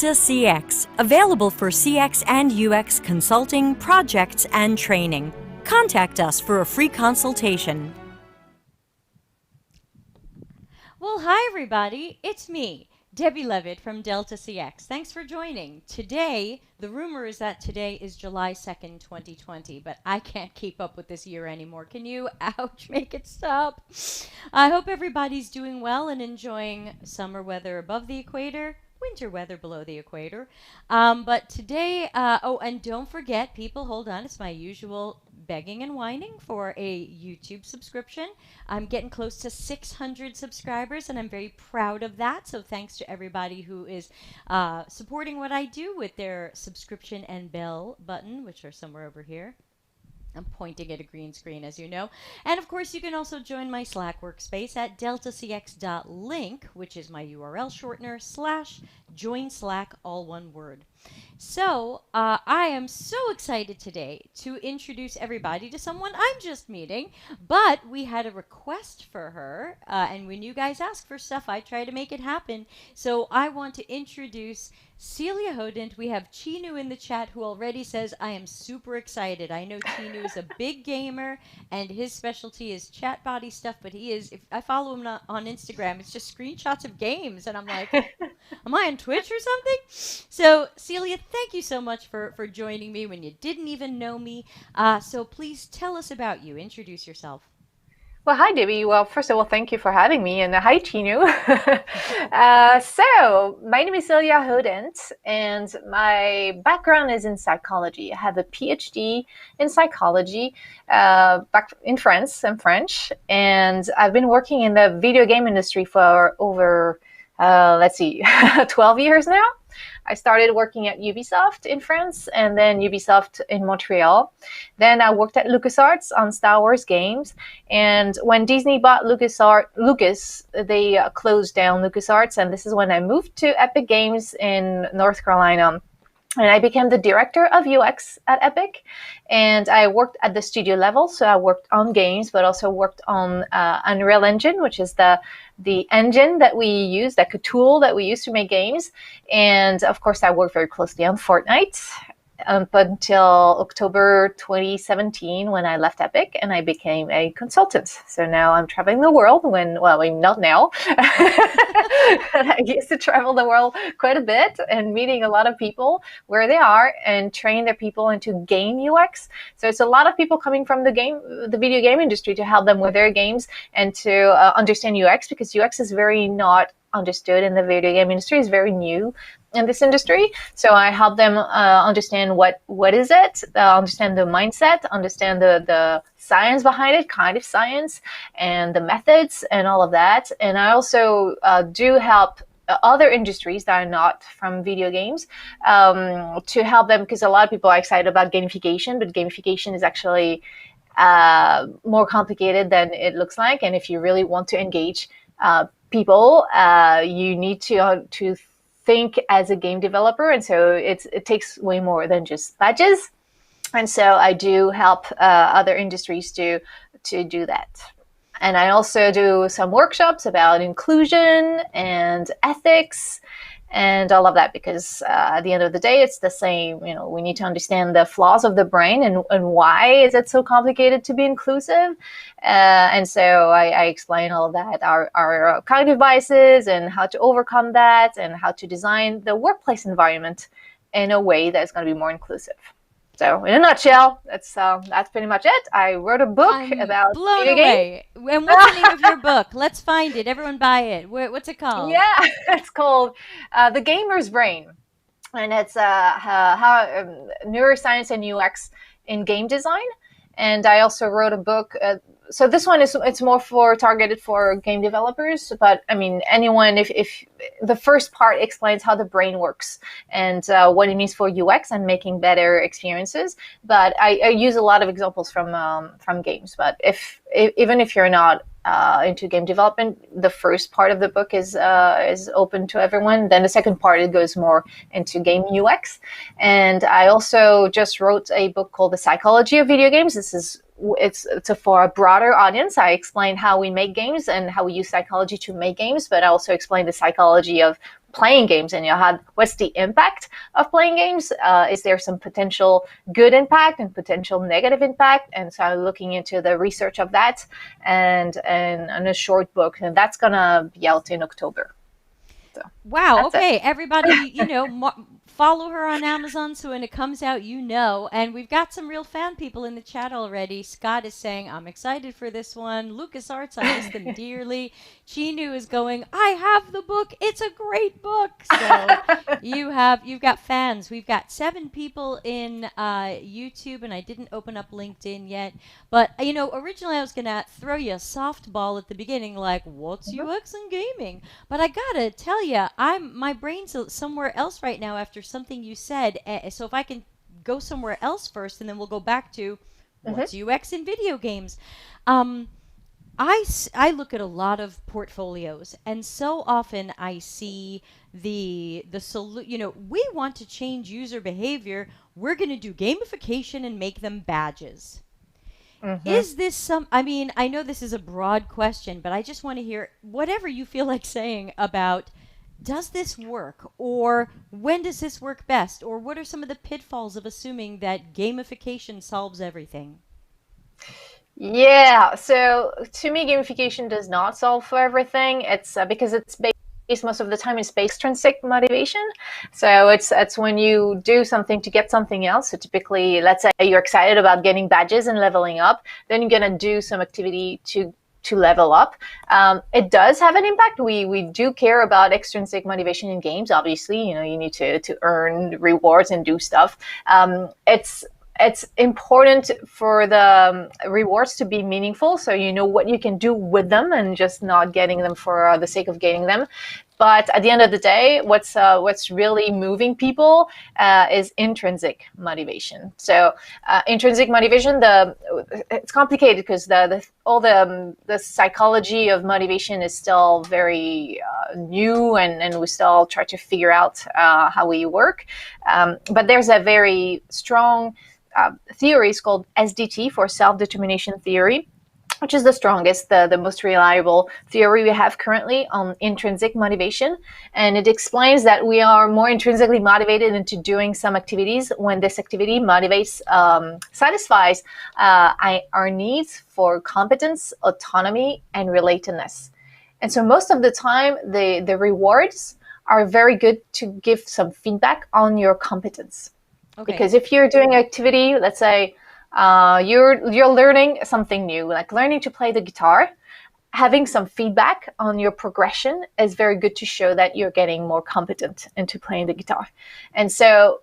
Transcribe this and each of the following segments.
CX, available for CX and UX consulting, projects, and training. Contact us for a free consultation. Well, hi everybody. It's me, Debbie Levitt from Delta CX. Thanks for joining. Today, the rumor is that today is July 2nd, 2020, but I can't keep up with this year anymore. Can you? Ouch, make it stop. I hope everybody's doing well and enjoying summer weather above the equator, winter weather below the equator. But today, oh, and don't forget, people, hold on, it's my usual begging and whining for a YouTube subscription. I'm getting close to 600 subscribers, and I'm very proud of that. So thanks to everybody who is supporting what I do with their subscription and bell button, which are somewhere over here. I'm pointing at a green screen, as you know. And of course, you can also join my Slack workspace at deltacx.link, which is my URL shortener, /join Slack, all one word. So I am so excited today to introduce everybody to someone I'm just meeting, but we had a request for her, and when you guys ask for stuff, I try to make it happen. So I want to introduce Celia Hodent. We have Chinu in the chat who already says, I am super excited. I know Chinu is a big gamer and his specialty is chat body stuff, but he is, if I follow him on Instagram, it's just screenshots of games. And I'm like, am I on Twitch or something? So Celia, thank you so much for joining me when you didn't even know me. So please tell us about you. Introduce yourself. Well, hi, Debbie. Well, first of all, thank you for having me, and hi, Chinu. So, my name is Celia Hodent, and my background is in psychology. I have a PhD in psychology back in France. I'm French, and I've been working in the video game industry for over, 12 years now. I started working at Ubisoft in France and then Ubisoft in Montreal. Then I worked at LucasArts on Star Wars games. And when Disney bought Lucas, they closed down LucasArts. And this is when I moved to Epic Games in North Carolina. And I became the director of UX at Epic. And I worked at the studio level. So I worked on games, but also worked on Unreal Engine, which is the engine that we use, like a tool that we use to make games. And of course, I worked very closely on Fortnite up until October 2017 when I left Epic and I became a consultant. So now I'm traveling the world not now. I used to travel the world quite a bit and meeting a lot of people where they are and train their people into game UX. So it's a lot of people coming from the video game industry to help them with their games and to understand UX, because UX is very not understood in the video game industry, is very new in this industry. So I help them understand what is it, understand the mindset, understand the science behind it, kind of science, and the methods and all of that. And I also do help other industries that are not from video games to help them, because a lot of people are excited about gamification, but gamification is actually more complicated than it looks like. And if you really want to engage people, you need to think as a game developer, and so it takes way more than just badges. And so I do help other industries to do that. And I also do some workshops about inclusion and ethics and all of that, because at the end of the day, it's the same. We need to understand the flaws of the brain and why is it so complicated to be inclusive. And so I explain all of that, our cognitive biases and how to overcome that and how to design the workplace environment in a way that's going to be more inclusive. So in a nutshell, that's pretty much it. I wrote a book about blown away. And what's the name of your book? Let's find it. Everyone buy it. What's it called? Yeah, it's called The Gamer's Brain. And it's how neuroscience and UX in game design. And I also wrote a book. So this one it's more targeted for game developers, but I mean anyone. If the first part explains how the brain works and what it means for UX and making better experiences, but I use a lot of examples from games. But even if you're not into game development, the first part of the book is open to everyone. Then the second part, it goes more into game UX. And I also just wrote a book called The Psychology of Video Games. It's for a broader audience. I explain how we make games and how we use psychology to make games, but I also explain the psychology of playing games, and what's the impact of playing games? Is there some potential good impact and potential negative impact? And so I'm looking into the research of that, and a short book, and that's gonna be out in October. So Wow. that's it. Okay, everybody, follow her on Amazon so when it comes out, And we've got some real fan people in the chat already. Scott is saying, "I'm excited for this one." Lucas Arts, I miss them dearly. Chinu is going, "I have the book. It's a great book." So you've got fans. We've got 7 people in YouTube, and I didn't open up LinkedIn yet. But originally I was gonna throw you a softball at the beginning, like, "What's UX in gaming?" But I gotta tell you, my brain's somewhere else right now after something you said. So if I can go somewhere else first, and then we'll go back to what's UX in video games. I look at a lot of portfolios, and so often I see the we want to change user behavior. We're going to do gamification and make them badges. Is this I know this is a broad question, but I just want to hear whatever you feel like saying about, does this work? Or when does this work best? Or what are some of the pitfalls of assuming that gamification solves everything? Yeah, so to me, gamification does not solve for everything. It's because it's based most of the time is based extrinsic motivation. So it's when you do something to get something else. So typically, let's say you're excited about getting badges and leveling up, then you're gonna do some activity to level up. It does have an impact. We do care about extrinsic motivation in games. Obviously, you need to earn rewards and do stuff. It's important for the rewards to be meaningful, so you know what you can do with them and just not getting them for the sake of getting them. But at the end of the day, what's really moving people is intrinsic motivation. So intrinsic motivation, it's complicated because all the psychology of motivation is still very new, and we still try to figure out how we work. But there's a very strong theory is called SDT, for self-determination theory, which is the strongest, the most reliable theory we have currently on intrinsic motivation. And it explains that we are more intrinsically motivated into doing some activities when this activity motivates, satisfies our needs for competence, autonomy, and relatedness. And so most of the time, the rewards are very good to give some feedback on your competence. Okay. Because if you're doing an activity, let's say you're learning something new, like learning to play the guitar, having some feedback on your progression is very good to show that you're getting more competent into playing the guitar. And so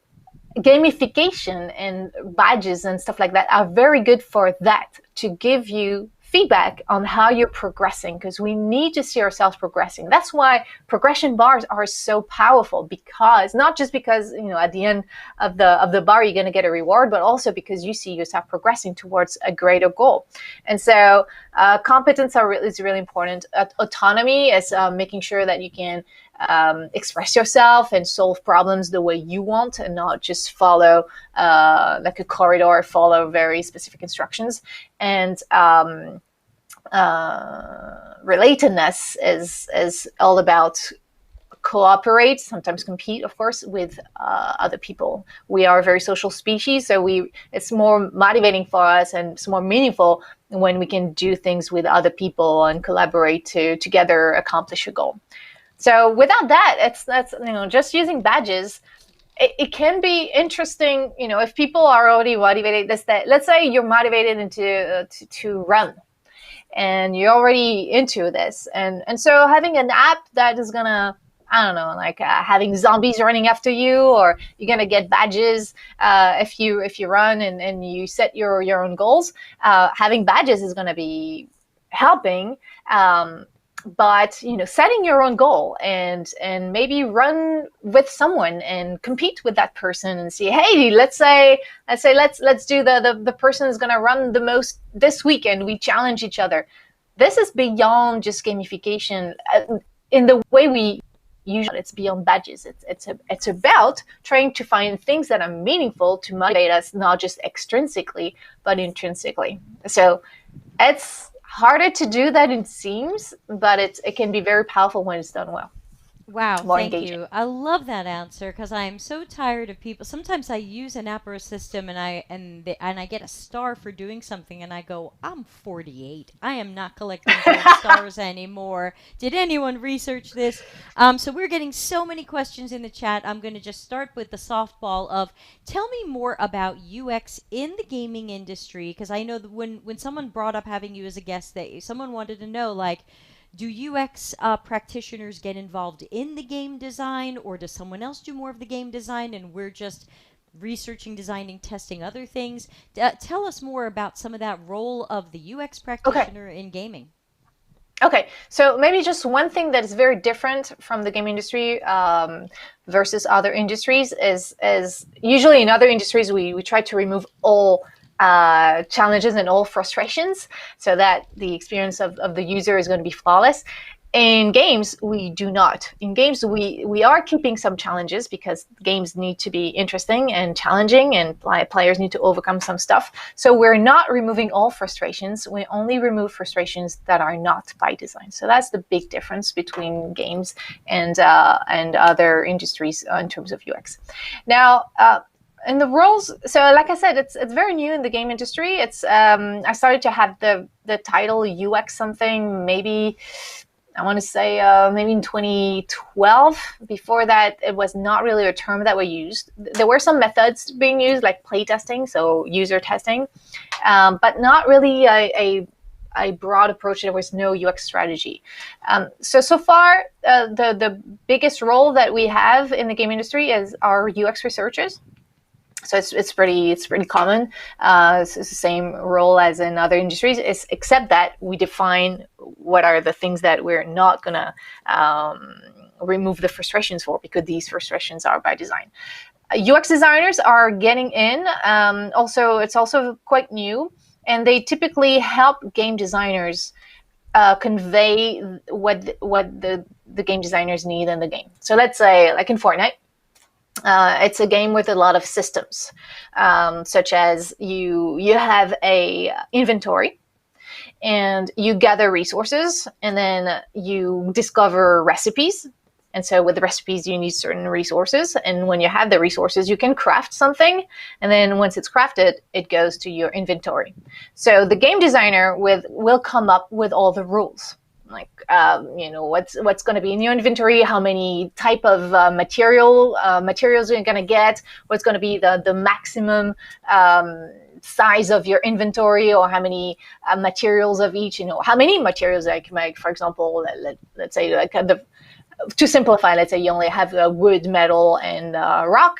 gamification and badges and stuff like that are very good for that, to give you feedback on how you're progressing, because we need to see ourselves progressing. That's why progression bars are so powerful, because not just because at the end of the bar you're going to get a reward, but also because you see yourself progressing towards a greater goal. And so competence is really important. Autonomy is making sure that you can express yourself and solve problems the way you want, and not just follow like a corridor, follow very specific instructions. And relatedness is all about cooperate, sometimes compete, of course, with other people. We are a very social species, so it's more motivating for us, and it's more meaningful when we can do things with other people and collaborate to together accomplish a goal. So without that, that's just using badges. It can be interesting, if people are already motivated. Let's say you're motivated to run, and you're already into this, and so having an app that is gonna, I don't know, like having zombies running after you, or you're gonna get badges if you run and you set your own goals. Having badges is gonna be helping. But setting your own goal and maybe run with someone and compete with that person and see, hey, let's do the person is going to run the most this week, and we challenge each other. This is beyond just gamification in the way we usually. It's beyond badges. It's about trying to find things that are meaningful to motivate us, not just extrinsically but intrinsically. So it's harder to do that, it seems, but it can be very powerful when it's done well. Wow, more thank engaging. you. I love that answer because I am so tired of people. Sometimes I use an app or a system and I get a star for doing something and I go, I'm 48. I am not collecting gold stars anymore. Did anyone research this? So we're getting so many questions in the chat. I'm going to just start with the softball of tell me more about UX in the gaming industry because I know that when someone brought up having you as a guest, that someone wanted to know like do UX practitioners get involved in the game design, or does someone else do more of the game design and we're just researching, designing, testing other things? Tell us more about some of that role of the UX Okay. practitioner in gaming. Okay, so maybe just one thing that is very different from the game industry versus other industries is usually in other industries we try to remove all challenges and all frustrations so that the experience of the user is going to be flawless. In games, we do not. In games, we are keeping some challenges because games need to be interesting and challenging, and players need to overcome some stuff. So we're not removing all frustrations. We only remove frustrations that are not by design. So that's the big difference between games and other industries in terms of UX. Now. And the roles, so like I said, it's very new in the game industry. It's I started to have the title UX something maybe I want to say maybe in 2012. Before that, it was not really a term that we used. There were some methods being used, like playtesting, so user testing, but not really a broad approach. There was no UX strategy. So far, the biggest role that we have in the game industry is our UX researchers. So it's pretty common. It's the same role as in other industries, except that we define what are the things that we're not gonna remove the frustrations for, because these frustrations are by design. UX designers are getting in. It's also quite new, and they typically help game designers convey what the game designers need in the game. So let's say, like in Fortnite. It's a game with a lot of systems, such as you have a inventory, and you gather resources, and then you discover recipes. And so with the recipes, you need certain resources. And when you have the resources, you can craft something. And then once it's crafted, it goes to your inventory. So the game designer will come up with all the rules. Like what's going to be in your inventory, how many type of materials you're going to get, what's going to be the maximum size of your inventory, or how many materials of each, how many materials I can make. For example, let's say to simplify, let's say you only have wood, metal, and rock.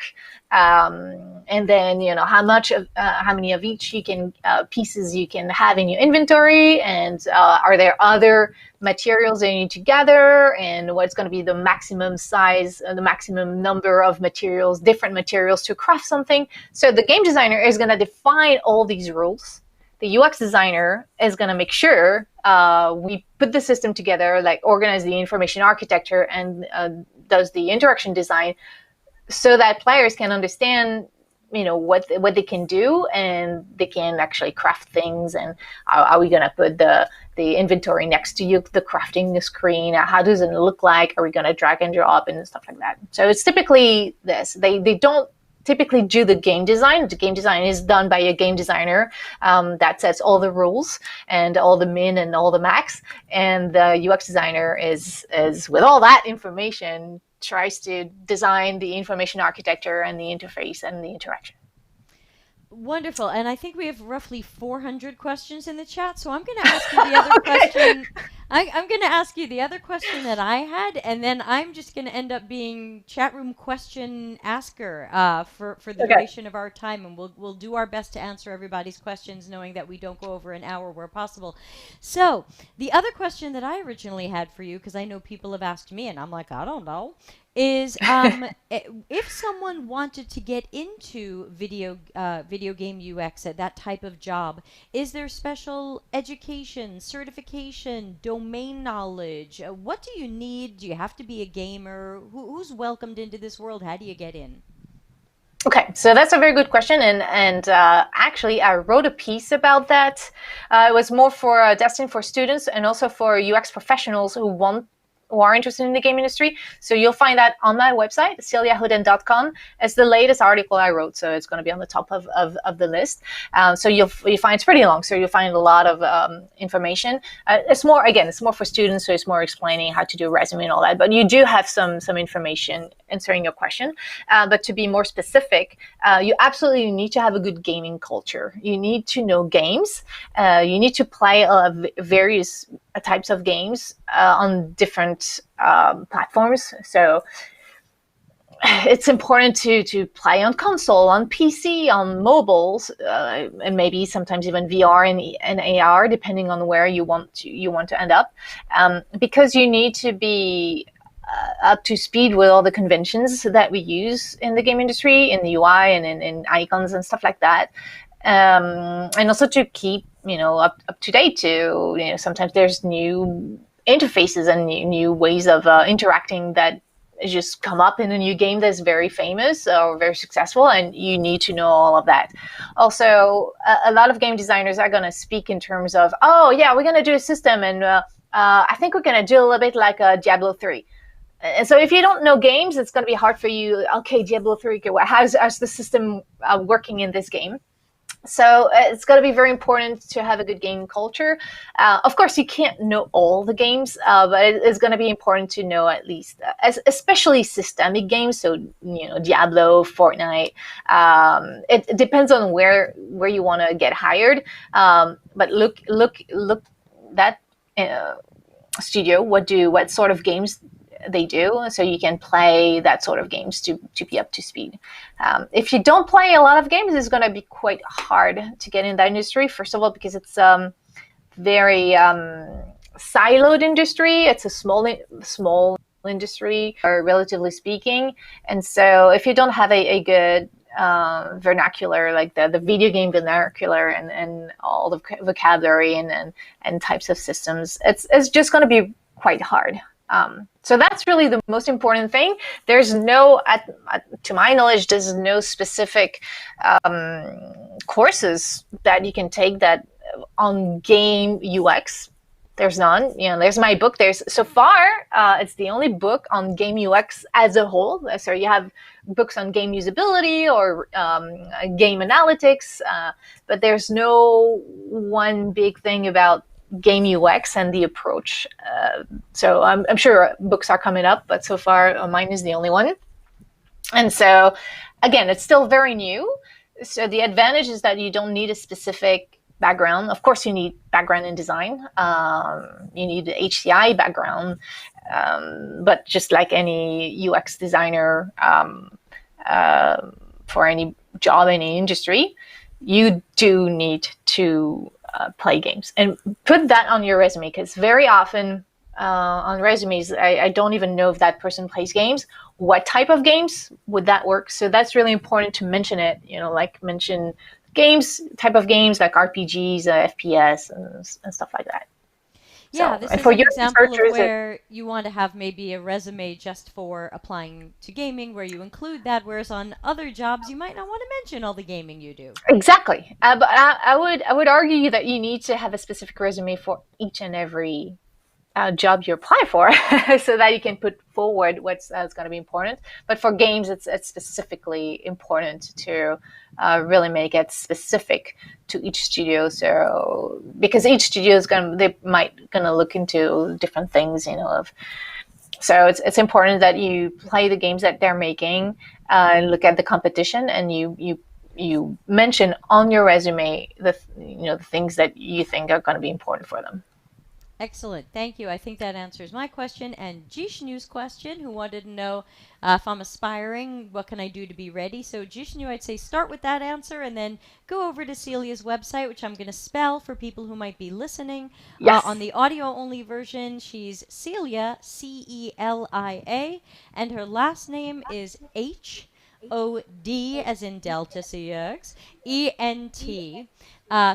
And then how many of each pieces you can have in your inventory, and are there other materials that you need to gather, and what's going to be the maximum size, the maximum number of materials, different materials to craft something. So the game designer is going to define all these rules. The UX designer is going to make sure we put the system together, like organize the information architecture, and does the interaction design, so that players can understand what they can do, and they can actually craft things. And are we going to put the inventory next to the crafting screen? How does it look like? Are we going to drag and drop and stuff like that? So it's typically this. They don't typically do the game design. The game design is done by a game designer that sets all the rules and all the min and all the max. And the UX designer is with all that information, tries to design the information architecture and the interface and the interaction. Wonderful. And I think we have roughly 400 questions in the chat. So I'm going to ask you the other question. I'm going to ask you the other question that I had, and then I'm just going to end up being chat room question asker for the duration of our time, and we'll do our best to answer everybody's questions, knowing that we don't go over an hour where possible. So the other question that I originally had for you, because I know people have asked me, and I'm like, I don't know, is if someone wanted to get into video game UX at that type of job, is there special education, certification, domain knowledge? What do you need? Do you have to be a gamer? Who's welcomed into this world? How do you get in? Okay, so that's a very good question, and actually I wrote a piece about that. It was more for destined for students and also for UX professionals who want who are interested in the game industry. So you'll find that on my website, celiahodent.com. It's the latest article I wrote, so it's going to be on the top of the list. So you'll find it's pretty long, so you'll find a lot of information. It's more for students, so it's more explaining how to do a resume and all that. But you do have some information answering your question. But to be more specific, you absolutely need to have a good gaming culture. You need to know games. You need to play various types of games on different platforms. So it's important to play on console, on PC, on mobiles, and maybe sometimes even VR and AR, depending on where you want to end up, because you need to be up to speed with all the conventions that we use in the game industry, in the UI and in icons and stuff like that, and also to keep up to date. Sometimes there's new interfaces and new ways of interacting that just come up in a new game that's very famous or very successful, and you need to know all of that. Also, a lot of game designers are going to speak in terms of, oh yeah, we're going to do a system, and I think we're going to do a little bit like a Diablo 3. And so if you don't know games, it's going to be hard for you. Okay, Diablo 3, how's the system working in this game? So it's going to be very important to have a good game culture. Of course, you can't know all the games, but it's going to be important to know at least, especially systemic games. So Diablo, Fortnite. It depends on where you want to get hired. But look that studio. What sort of games they do, so you can play that sort of games to be up to speed. If you don't play a lot of games, it's going to be quite hard to get in that industry. First of all, because it's very siloed industry. It's a small industry, relatively speaking. And so if you don't have a good vernacular, like the video game vernacular and all the vocabulary and types of systems, it's just going to be quite hard. So that's really the most important thing. There's to my knowledge, there's no specific courses that you can take that on game UX. There's none. There's my book. So far, it's the only book on game UX as a whole. So you have books on game usability or game analytics, but there's no one big thing about game UX and the approach. So I'm sure books are coming up, but so far mine is the only one. And so again, it's still very new. So the advantage is that you don't need a specific background. Of course, you need background in design. You need the HCI background, but just like any UX designer for any job, any industry, you do need to play games and put that on your resume, because very often on resumes, I don't even know if that person plays games. What type of games would that work? So that's really important to mention it, like mention games, type of games like RPGs, FPS and stuff like that. Yeah, so, this is for an your example of researchers, where you want to have maybe a resume just for applying to gaming, where you include that, whereas on other jobs you might not want to mention all the gaming you do. Exactly. But I would argue that you need to have a specific resume for each and every job you apply for, so that you can put forward what's going to be important. But for games, it's specifically important to really make it specific to each studio. So because each studio is they might gonna look into different things, So it's important that you play the games that they're making, look at the competition, and you mention on your resume the things that you think are going to be important for them. Excellent. Thank you. I think that answers my question and Jishnu's question, who wanted to know if I'm aspiring, what can I do to be ready? So Jishnu, I'd say start with that answer and then go over to Celia's website, which I'm going to spell for people who might be listening. Yes. On the audio-only version, she's Celia, Celia, and her last name is Hodent, as in Delta CX, ENT.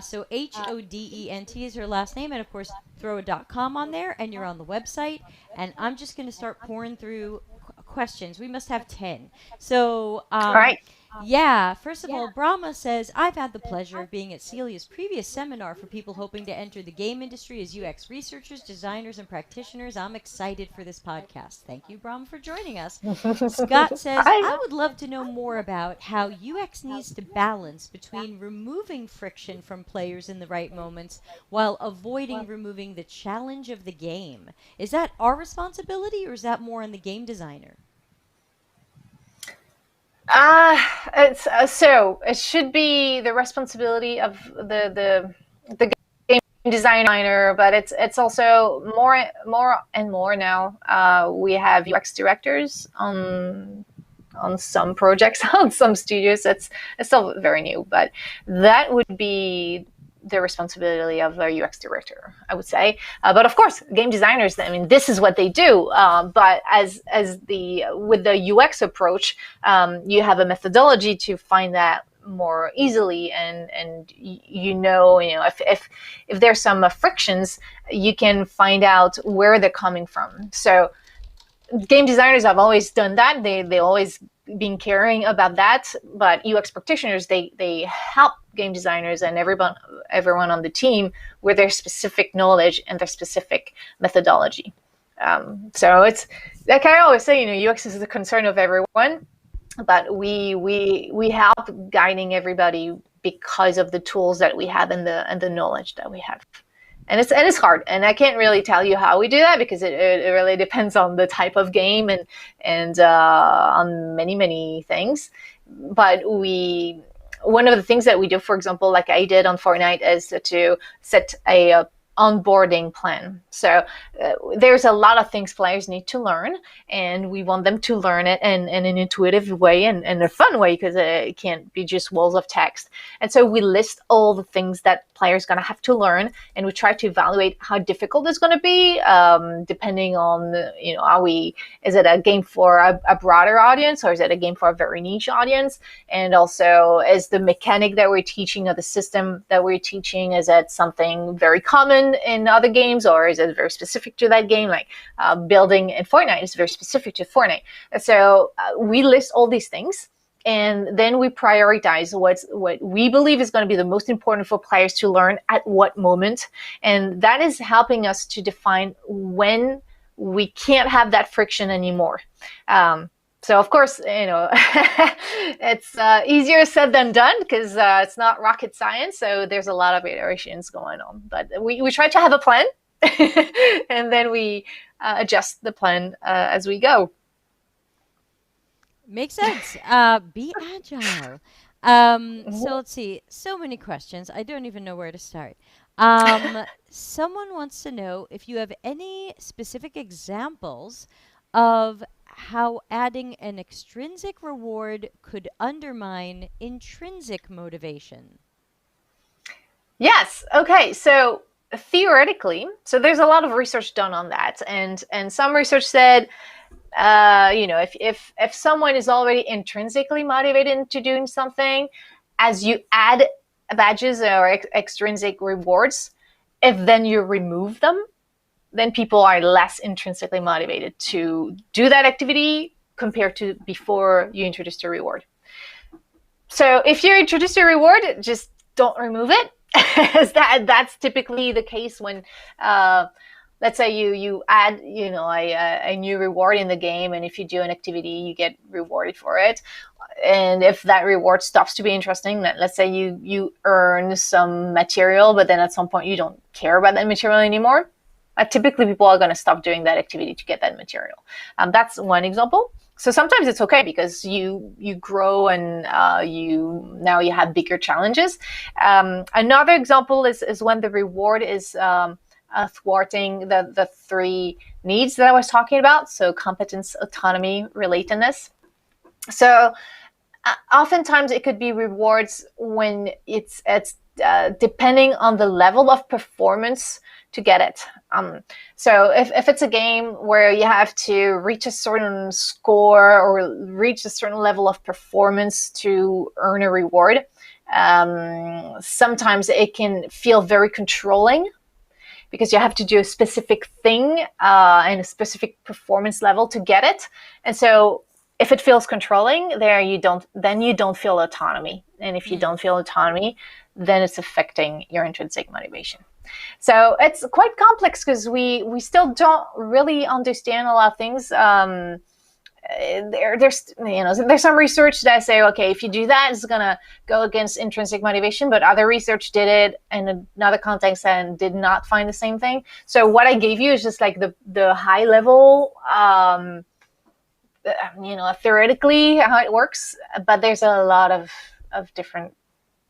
So Hodent is her last name, and of course throw a .com on there, and you're on the website. And I'm just going to start pouring through questions. We must have 10. So All right. Yeah, first of all, Brahma says, I've had the pleasure of being at Celia's previous seminar for people hoping to enter the game industry as UX researchers, designers, and practitioners. I'm excited for this podcast. Thank you, Brahma, for joining us. Scott says, Hi. I would love to know more about how UX needs to balance between removing friction from players in the right moments while avoiding removing the challenge of the game. Is that our responsibility or is that more on the game designer? It's so it should be the responsibility of the game designer, but it's also more and more now. We have UX directors on some projects on some studios. It's still very new, but that would be the responsibility of a UX director, I would say. But of course, game designers, I mean, this is what they do. But as the with the UX approach, you have a methodology to find that more easily, and you know if there's some frictions, you can find out where they're coming from. So game designers have always done that. They always been caring about that. But UX practitioners, they help game designers and everyone on the team with their specific knowledge and their specific methodology. So it's like I always say, UX is the concern of everyone, but we help guiding everybody because of the tools that we have and the knowledge that we have. And it's hard, and I can't really tell you how we do that because it really depends on the type of game and on many things. But one of the things that we do, for example, like I did on Fortnite, is to set a onboarding plan. So there's a lot of things players need to learn, and we want them to learn it in an intuitive way and a fun way, because it can't be just walls of text. And so we list all the things that players going to have to learn, and we try to evaluate how difficult it's going to be, depending on is it a game for a broader audience, or is it a game for a very niche audience? And also, is the mechanic that we're teaching, or the system that we're teaching, is it something very common in other games, or is it very specific to that game? Like building in Fortnite is very specific to Fortnite. So we list all these things, and then we prioritize what we believe is going to be the most important for players to learn at what moment. And that is helping us to define when we can't have that friction anymore. So of course, it's easier said than done, because it's not rocket science. So there's a lot of iterations going on. But we try to have a plan, and then we adjust the plan as we go. Makes sense. Be agile. So let's see. So many questions. I don't even know where to start. Someone wants to know if you have any specific examples of how adding an extrinsic reward could undermine intrinsic motivation. Yes. Okay. So theoretically, there's a lot of research done on that, and some research said, if someone is already intrinsically motivated into doing something, as you add badges or extrinsic rewards, if then you remove them, then people are less intrinsically motivated to do that activity compared to before you introduced a reward. So if you introduce a reward, just don't remove it. That's typically the case when, let's say you add, a new reward in the game, and if you do an activity, you get rewarded for it. And if that reward stops to be interesting, let's say you earn some material, but then at some point you don't care about that material anymore, typically people are going to stop doing that activity to get that material. That's one example. So sometimes it's okay because you grow and now you have bigger challenges. Another example is when the reward is thwarting the three needs that I was talking about. So competence, autonomy, relatedness. So oftentimes it could be rewards when it's depending on the level of performance to get it. So if it's a game where you have to reach a certain score or reach a certain level of performance to earn a reward, sometimes it can feel very controlling, because you have to do a specific thing and a specific performance level to get it. And so if it feels controlling, then you don't feel autonomy. And if you don't feel autonomy, then it's affecting your intrinsic motivation. So it's quite complex because we still don't really understand a lot of things. There's some research that say, okay, if you do that, it's gonna go against intrinsic motivation, but other research did it in another context and did not find the same thing. So what I gave you is just like the high level, theoretically how it works, but there's a lot of different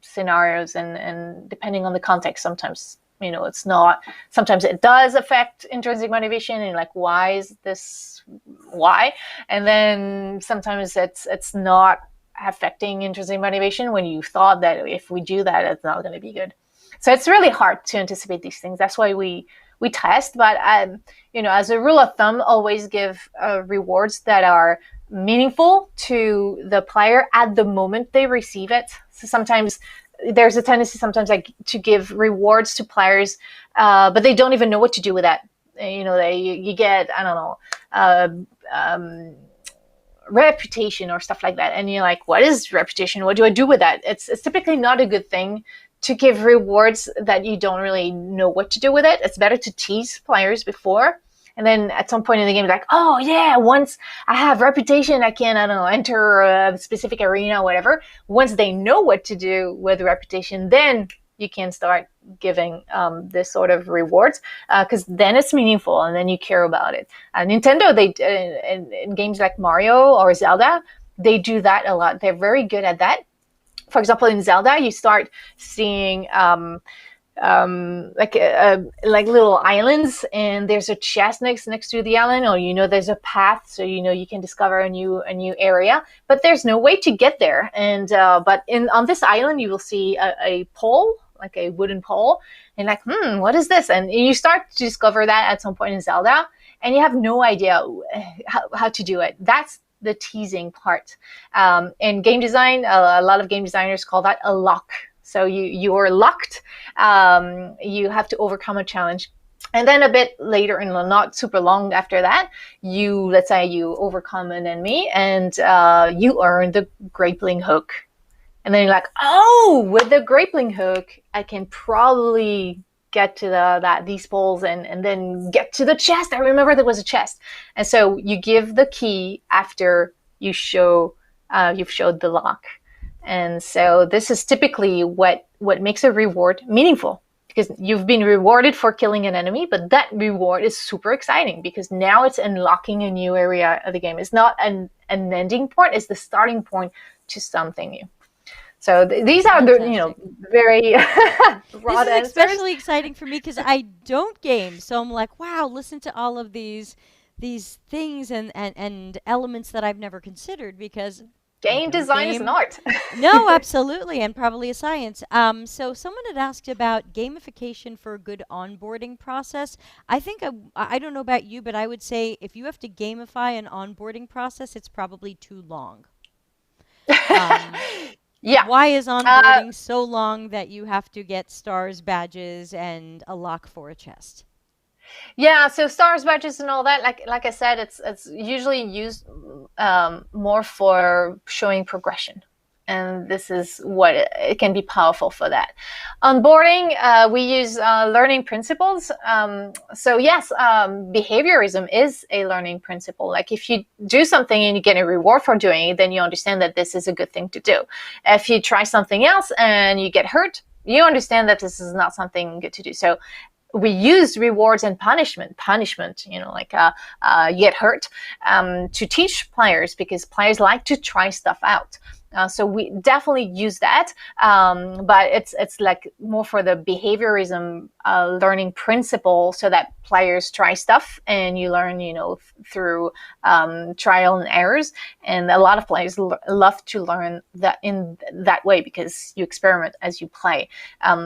scenarios, and depending on the context, sometimes it's not. Sometimes it does affect intrinsic motivation, and like, why is this? Why? And then sometimes it's not affecting intrinsic motivation when you thought that if we do that, it's not going to be good. So it's really hard to anticipate these things. That's why we test. But as a rule of thumb, always give rewards that are meaningful to the player at the moment they receive it. So sometimes there's a tendency to give rewards to players, but they don't even know what to do with that. You get, I don't know, reputation or stuff like that, and you're like, what is reputation? What do I do with that? It's typically not a good thing to give rewards that you don't really know what to do with it. It's better to tease players before. And then at some point in the game, like, oh yeah, once I have reputation, I can, I don't know, enter a specific arena or whatever. Once they know what to do with reputation, then you can start giving this sort of rewards, because then it's meaningful and then you care about it. Nintendo, in games like Mario or Zelda, they do that a lot. They're very good at that. For example, in Zelda, you start seeing like little islands, and there's a chest next to the island, or there's a path, so you can discover a new area, but there's no way to get there. And but on this island, you will see a pole, like a wooden pole, and like, what is this? And you start to discover that at some point in Zelda, and you have no idea how to do it. That's the teasing part. In game design, a lot of game designers call that a lock. So you're locked. You have to overcome a challenge. And then a bit later, and not super long after that, let's say you overcome an enemy, and you earn the grappling hook. And then you're like, oh, with the grappling hook, I can probably get to these poles and then get to the chest. I remember there was a chest. And so you give the key after you've showed the lock. And so this is typically what makes a reward meaningful, because you've been rewarded for killing an enemy, but that reward is super exciting because now it's unlocking a new area of the game. It's not an ending point, it's the starting point to something new. So these are the very broad This is answers. especially exciting for me because I don't game, so I'm like, wow, listen to all of these things and elements that I've never considered, because Game design is an art. No, absolutely, and probably a science. So someone had asked about gamification for a good onboarding process. I think I don't know about you, but I would say if you have to gamify an onboarding process, it's probably too long. Yeah. Why is onboarding so long that you have to get stars, badges, and a lock for a chest? Yeah, so stars, badges, and all that, like I said, it's usually used more for showing progression, and this is what it can be powerful for that. Onboarding, we use learning principles. So yes, behaviorism is a learning principle. Like if you do something and you get a reward for doing it, then you understand that this is a good thing to do. If you try something else and you get hurt, you understand that this is not something good to do. So we use rewards and punishment, like you get hurt, to teach players, because players like to try stuff out. So we definitely use that, but it's like more for the behaviorism learning principle, so that players try stuff and you learn, through trial and errors. And a lot of players love to learn that in that way, because you experiment as you play.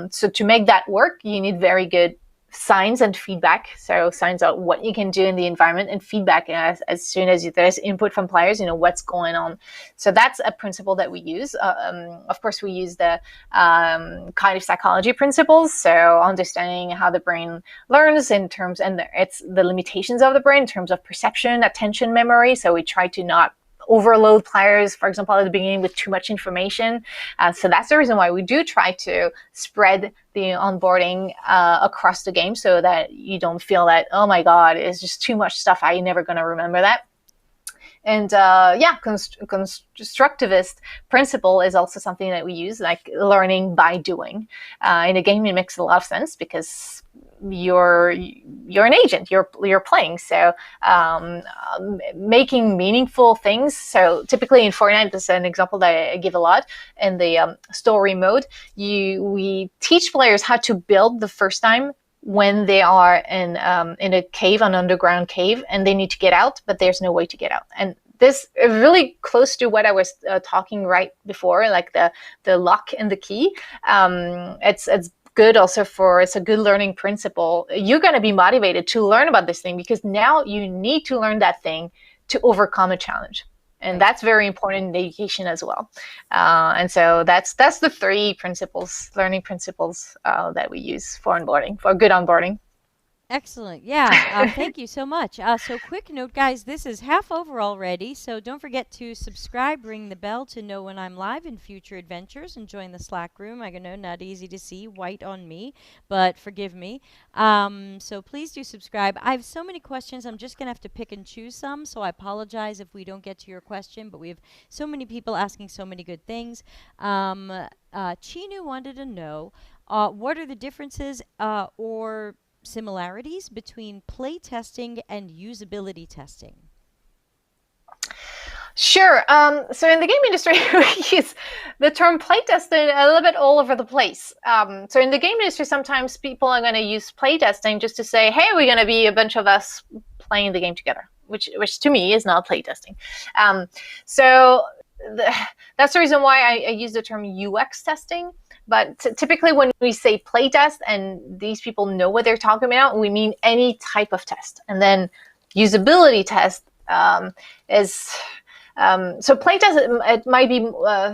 So to make that work, you need very good signs and feedback. So signs are what you can do in the environment, and feedback as soon as there's input from players, what's going on. So that's a principle that we use. Of course, we use the cognitive psychology principles. So understanding how the brain learns it's the limitations of the brain in terms of perception, attention, memory. So we try to not overload players, for example, at the beginning with too much information. So that's the reason why we do try to spread the onboarding across the game so that you don't feel that, oh my God, it's just too much stuff. I'm never going to remember that. And constructivist principle is also something that we use, like learning by doing. In a game, it makes a lot of sense because you're an agent, you're playing, so making meaningful things. So typically in Fortnite, this is an example that I give a lot. In the story mode, we teach players how to build the first time when they are in a cave, an underground cave, and they need to get out, but there's no way to get out. And this is really close to what I was talking right before, like the lock and the key. It's good also it's a good learning principle. You're going to be motivated to learn about this thing because now you need to learn that thing to overcome a challenge. And that's very important in education as well. And so that's the three learning principles that we use for onboarding, for good onboarding. Excellent. Yeah. Thank you so much. So quick note, guys, this is half over already. So don't forget to subscribe, ring the bell to know when I'm live in future adventures, and join the Slack room. I know not easy to see, white on me, but forgive me. So please do subscribe. I have so many questions. I'm just going to have to pick and choose some. So I apologize if we don't get to your question, but we have so many people asking so many good things. Chinu wanted to know, what are the differences or similarities between play testing and usability testing? Sure. So in the game industry, we use the term play testing a little bit all over the place. So in the game industry, sometimes people are going to use play testing just to say, hey, we're going to be a bunch of us playing the game together, which to me is not play testing. So that's the reason why I use the term UX testing. But typically when we say play test and these people know what they're talking about, we mean any type of test. And then usability test is... so play test, it might be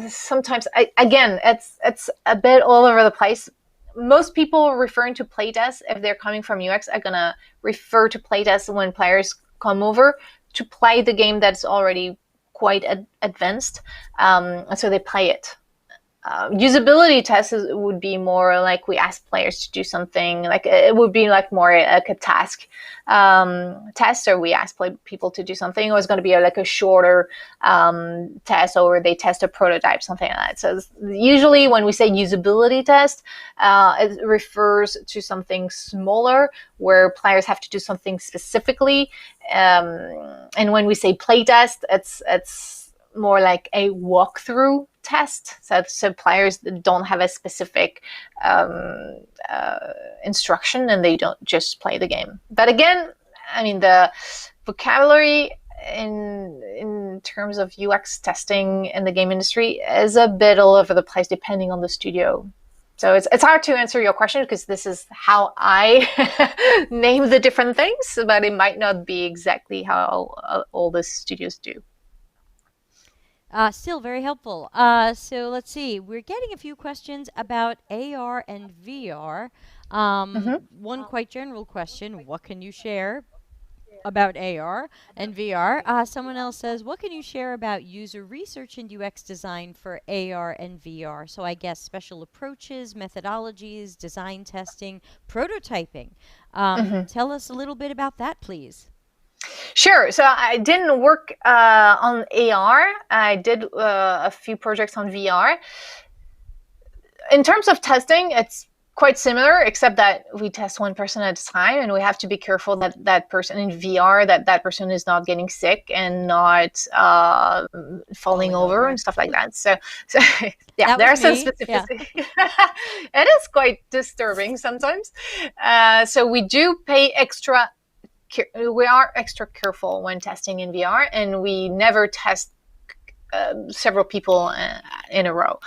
sometimes, again, it's a bit all over the place. Most people referring to play test, if they're coming from UX, are going to refer to play test when players come over to play the game that's already quite advanced. So they play it. Usability tests would be more like we ask players to do something, like it would be like more like a task test, or we ask people to do something, or it's going to be like a shorter test, or they test a prototype, something like that. So usually when we say usability test, it refers to something smaller where players have to do something specifically. And when we say play test, it's more like a walkthrough test. So players don't have a specific instruction and they don't just play the game. But again, I mean, the vocabulary in terms of UX testing in the game industry is a bit all over the place depending on the studio. So it's hard to answer your question because this is how I name the different things, but it might not be exactly how all the studios do. Still very helpful. So let's see. We're getting a few questions about AR and VR. One quite general question: what can you share about AR and VR? Someone else says, what can you share about user research and UX design for AR and VR? So I guess special approaches, methodologies, design testing, prototyping. Tell us a little bit about that, please. Sure. So I didn't work on AR. I did a few projects on VR. In terms of testing, it's quite similar, except that we test one person at a time, and we have to be careful that that person in VR, that person is not getting sick and not falling over and stuff like that. So yeah, there are some specificities. Yeah. It is quite disturbing sometimes. So we do pay extra. We are extra careful when testing in VR, and we never test several people in a row.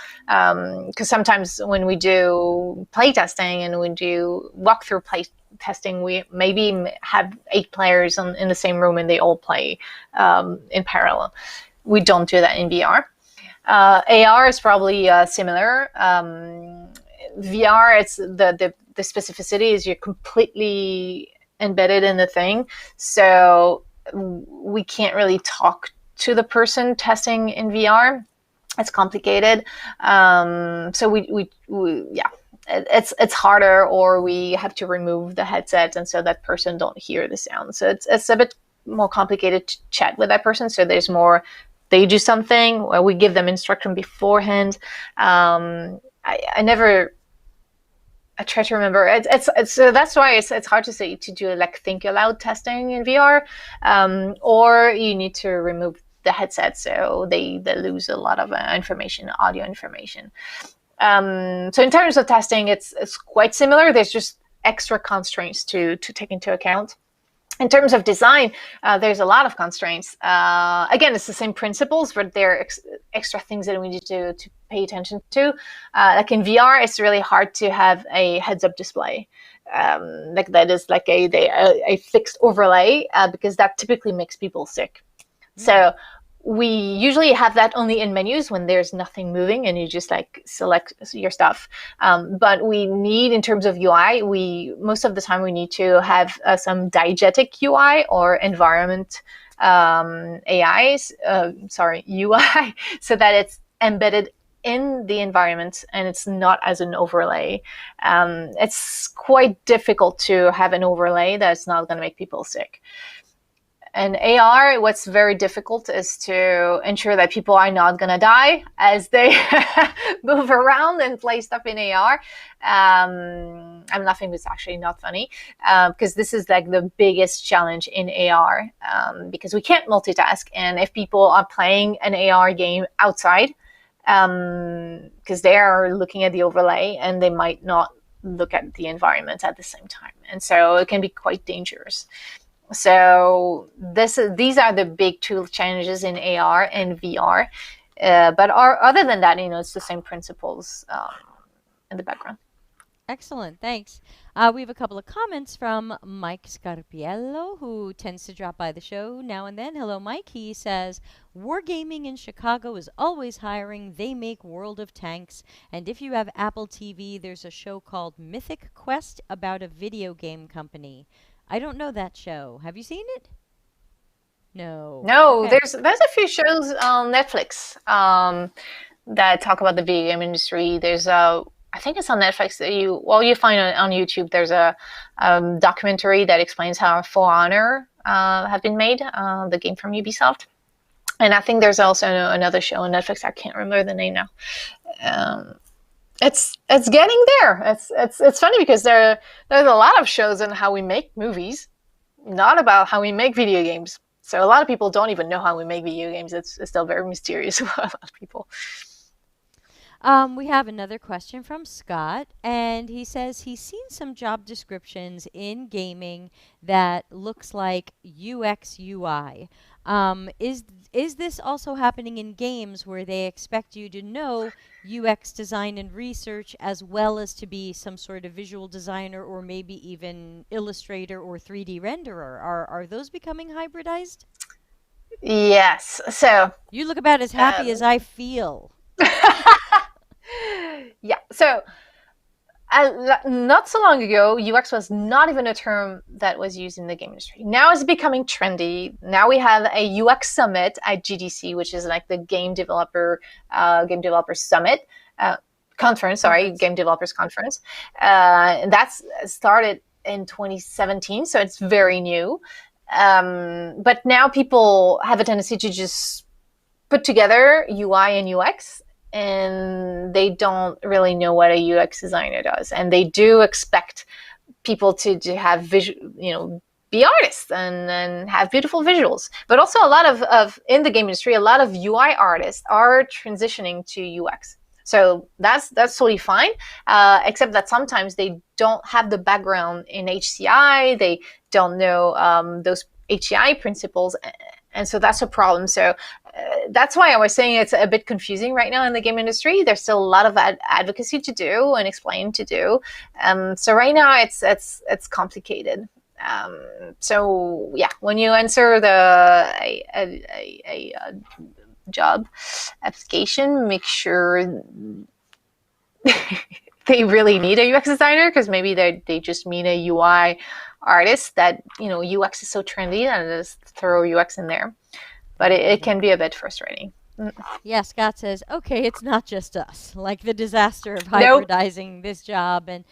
Because sometimes when we do play testing and we do walkthrough play testing, we maybe have 8 players in the same room and they all play in parallel. We don't do that in VR. AR is probably similar. VR, it's the specificity is you're completely embedded in the thing, so we can't really talk to the person testing in VR. It's complicated. So we yeah, it's harder, or we have to remove the headset, and so that person don't hear the sound. So it's a bit more complicated to chat with that person. So there's more, they do something, or we give them instruction beforehand. I try to remember. It's so that's why it's hard to say to do like think aloud testing in VR, or you need to remove the headset, so they lose a lot of information, audio information. So in terms of testing, it's quite similar. There's just extra constraints to take into account. In terms of design, there's a lot of constraints. Again, it's the same principles, but there are extra things that we need to pay attention to. Like in VR, it's really hard to have a heads-up display. Like that is like a fixed overlay, because that typically makes people sick. So we usually have that only in menus when there's nothing moving and you just like select your stuff. But we need, in terms of UI, most of the time we need to have some diegetic UI or environment UI, so that it's embedded in the environment and it's not as an overlay. It's quite difficult to have an overlay that's not going to make people sick. And AR, what's very difficult is to ensure that people are not going to die as they move around and play stuff in AR. I'm laughing, but it's actually not funny, because this is like the biggest challenge in AR, because we can't multitask. And if people are playing an AR game outside, because they are looking at the overlay and they might not look at the environment at the same time. And so it can be quite dangerous. So these are the big two challenges in AR and VR. But other than that, it's the same principles in the background. Excellent, thanks. We have a couple of comments from Mike Scarpiello, who tends to drop by the show now and then. Hello, Mike. He says, Wargaming in Chicago is always hiring. They make World of Tanks. And if you have Apple TV, there's a show called Mythic Quest about a video game company. I don't know that show. Have you seen it? No. No, Okay. there's a few shows on Netflix that talk about the video game industry. There's I think it's on Netflix that you find on YouTube. There's a documentary that explains how For Honor have been made, the game from Ubisoft. And I think there's also another show on Netflix. I can't remember the name now. It's getting there. It's funny because there's a lot of shows on how we make movies, not about how we make video games. So a lot of people don't even know how we make video games. It's still very mysterious to a lot of people. We have another question from Scott, and he says he's seen some job descriptions in gaming that looks like UX UI. Is this also happening in games where they expect you to know UX design and research as well as to be some sort of visual designer or maybe even illustrator or 3D renderer? Are those becoming hybridized? Yes. So you look about as happy as I feel. Yeah. So not so long ago, UX was not even a term that was used in the game industry. Now it's becoming trendy. Now we have a UX summit at GDC, which is like the game developers summit conference. Sorry, game developers conference. That's started in 2017, so it's very new. But now people have a tendency to just put together UI and UX. And they don't really know what a UX designer does. And they do expect people to have be artists and have beautiful visuals. But also a lot of in the game industry, a lot of UI artists are transitioning to UX. So that's totally fine, except that sometimes they don't have the background in HCI. They don't know those HCI principles. And so that's a problem. So that's why I was saying it's a bit confusing right now in the game industry. There's still a lot of advocacy to do and explain to do. So right now it's complicated. So yeah, when you answer a job application, make sure they really need a UX designer, because maybe they just mean a UI artist that UX is so trendy and just throw UX in there. but it can be a bit frustrating. Yeah, Scott says, okay, it's not just us, like the disaster of Nope. hybridizing this job. And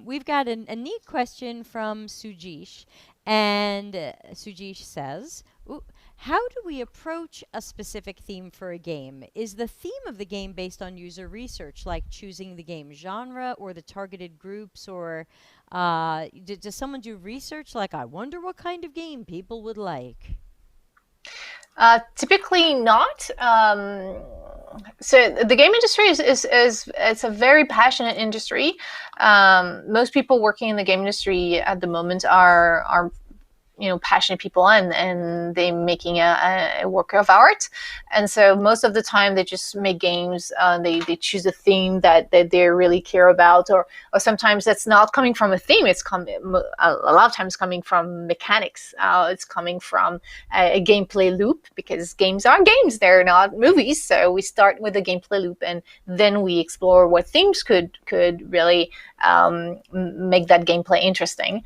we've got a neat question from Sujesh. And Sujesh says, "Ooh, how do we approach a specific theme for a game? Is the theme of the game based on user research, like choosing the game genre or the targeted groups? Or does someone do research like, I wonder what kind of game people would like? Typically not. So the game industry is it's a very passionate industry. Most people working in the game industry at the moment are passionate people, and they making a work of art. And so most of the time they just make games. They choose a theme that they really care about, or sometimes that's not coming from a theme. It's a lot of times coming from mechanics. It's coming from a gameplay loop, because games are games, they're not movies. So we start with a gameplay loop, and then we explore what themes could really make that gameplay interesting.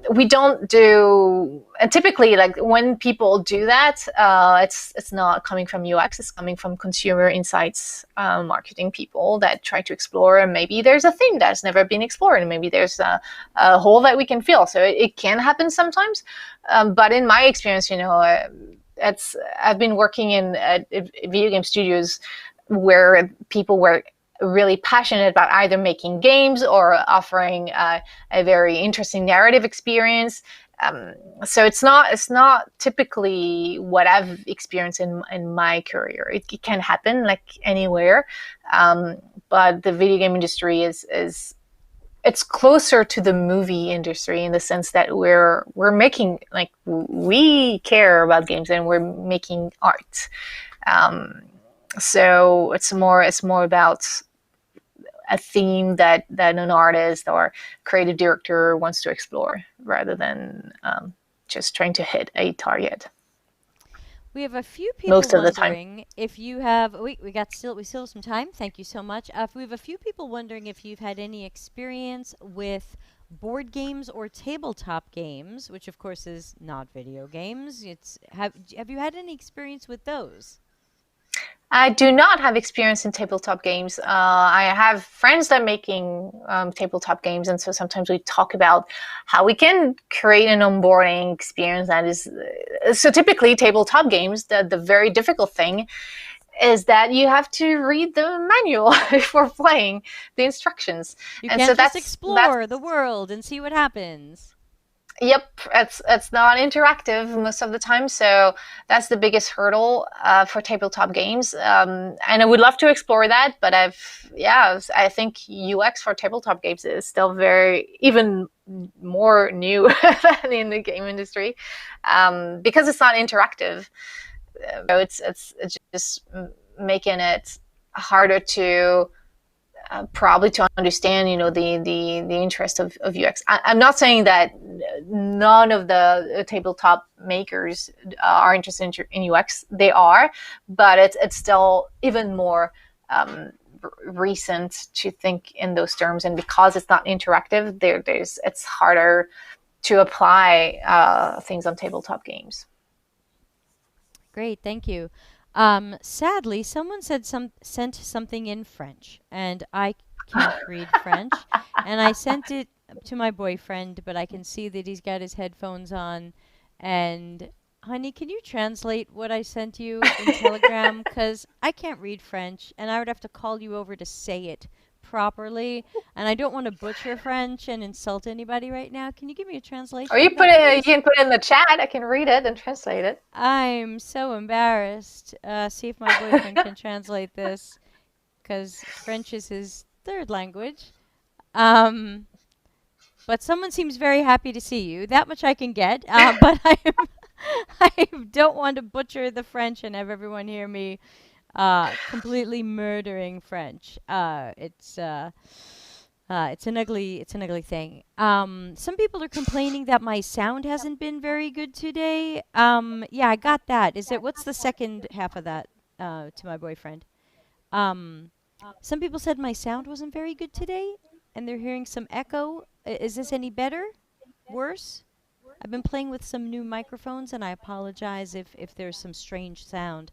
We don't do, and typically, like, when people do that, it's not coming from UX, it's coming from consumer insights, marketing people that try to explore, and maybe there's a theme that's never been explored, and maybe there's a hole that we can fill. So it can happen sometimes, but in my experience, I've been working in video game studios where people were really passionate about either making games or offering a very interesting narrative experience. So it's not typically what I've experienced in my career. It can happen like anywhere, but the video game industry is it's closer to the movie industry in the sense that we're making, like, we care about games and we're making art. So it's more about a theme that an artist or creative director wants to explore, rather than just trying to hit a target. We have a few people Most of the time. wondering if you have. We still have some time. Thank you so much. We have a few people wondering if you've had any experience with board games or tabletop games, which of course is not video games. Have you had any experience with those? I do not have experience in tabletop games. I have friends that are making tabletop games, and so sometimes we talk about how we can create an onboarding experience that is. So typically, tabletop games, the very difficult thing is that you have to read the manual before playing, the instructions. You And can't so just that's explore the world and see what happens. Yep, it's not interactive most of the time, so that's the biggest hurdle for tabletop games. And I would love to explore that, but I think UX for tabletop games is still even more new than in the game industry, because it's not interactive. So it's just making it harder to. Probably to understand, the interest of UX. I'm not saying that none of the tabletop makers are interested in UX. They are, but it's still even more recent to think in those terms. And because it's not interactive, it's harder to apply things on tabletop games. Great, thank you. Sadly, someone sent something in French, and I can't read French, and I sent it to my boyfriend, but I can see that he's got his headphones on. And honey, can you translate what I sent you in Telegram? Because I can't read French, and I would have to call you over to say it properly, and I don't want to butcher French and insult anybody right now. Can you give me a translation? Or you can put it in the chat. I can read it and translate it. I'm so embarrassed. See if my boyfriend can translate this, because French is his third language. But someone seems very happy to see you. That much I can get. But I don't want to butcher the French and have everyone hear me completely murdering French. It's an ugly thing. Some people are complaining that my sound hasn't been very good today. Yeah, I got that. What's the second half of that to my boyfriend? Some people said my sound wasn't very good today, and they're hearing some echo. Is this any better? Worse? I've been playing with some new microphones, and I apologize if there's some strange sound.